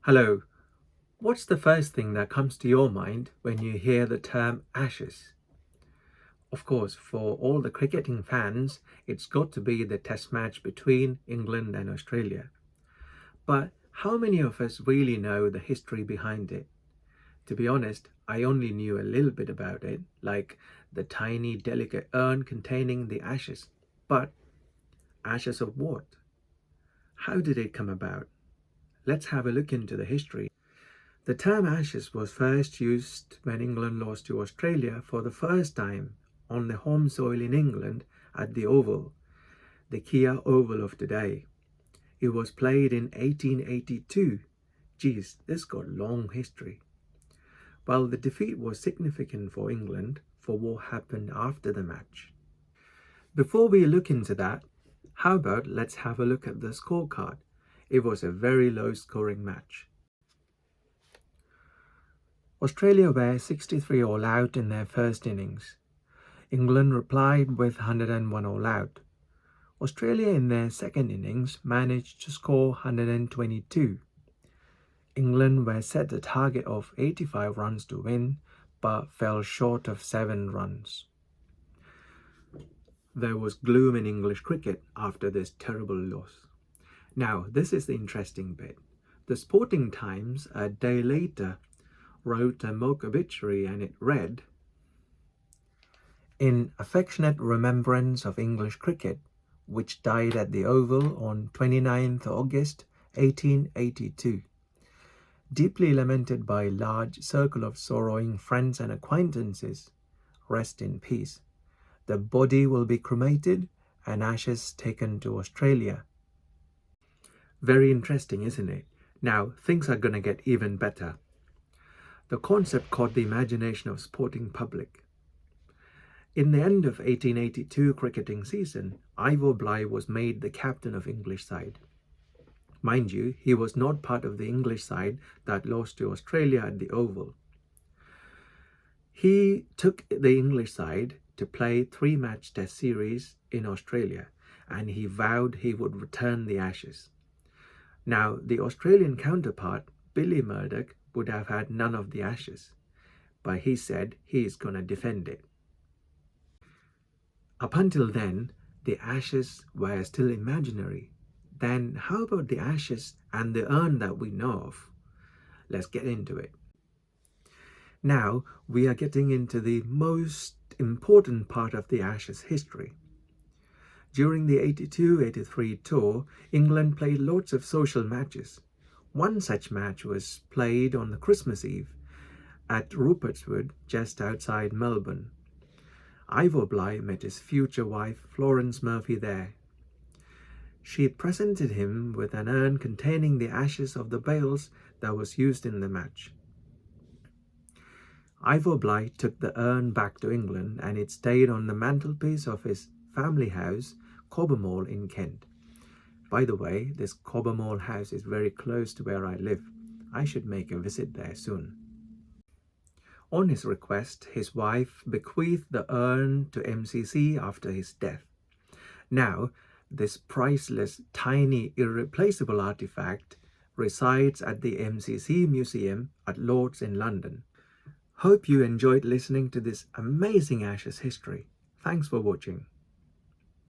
Hello, what's the first thing that comes to your mind when you hear the term Ashes? Of course, for all the cricketing fans, it's got to be the test match between England and Australia. But how many of us really know the history behind it? To be honest, I only knew a little bit about it, like the tiny, delicate urn containing the ashes. But ashes of what? How did it come about? Let's have a look into the history. The term Ashes was first used when England lost to Australia for the first time on the home soil in England at the Oval, the Kia Oval of today. It was played in 1882. Geez, this got long history. Well, the defeat was significant for England for what happened after the match. Before we look into that, how about let's have a look at the scorecard. It was a very low scoring match. Australia were 63 all out in their first innings. England replied with 101 all out. Australia in their second innings managed to score 122. England were set a target of 85 runs to win, but fell short of 7 runs. There was gloom in English cricket after this terrible loss. Now, this is the interesting bit. The Sporting Times, a day later, wrote a mock obituary, and it read, "In affectionate remembrance of English cricket, which died at the Oval on 29th August 1882. Deeply lamented by large circle of sorrowing friends and acquaintances, rest in peace. The body will be cremated and ashes taken to Australia." Very interesting, isn't it? Now, things are going to get even better. The concept caught the imagination of sporting public. In the end of 1882 cricketing season, Ivor Bligh was made the captain of English side. Mind you, he was not part of the English side that lost to Australia at the Oval. He took the English side to play 3-match test series in Australia, and he vowed he would return the Ashes. Now, the Australian counterpart, Billy Murdoch, would have had none of the Ashes, but he said he is going to defend it. Up until then, the Ashes were still imaginary. Then how about the Ashes and the urn that we know of? Let's get into it. Now we are getting into the most important part of the Ashes history. During the 82-83 tour, England played lots of social matches. One such match was played on the Christmas Eve at Rupertswood, just outside Melbourne. Ivor Bligh met his future wife Florence Murphy there. She presented him with an urn containing the ashes of the bales that was used in the match. Ivor Bligh took the urn back to England, and it stayed on the mantelpiece of his family house, Cobbermore in Kent. By the way, this Cobbermore house is very close to where I live. I should make a visit there soon. On his request, his wife bequeathed the urn to MCC after his death. Now, this priceless, tiny, irreplaceable artifact resides at the MCC Museum at Lord's in London. Hope you enjoyed listening to this amazing Ashes history. Thanks for watching.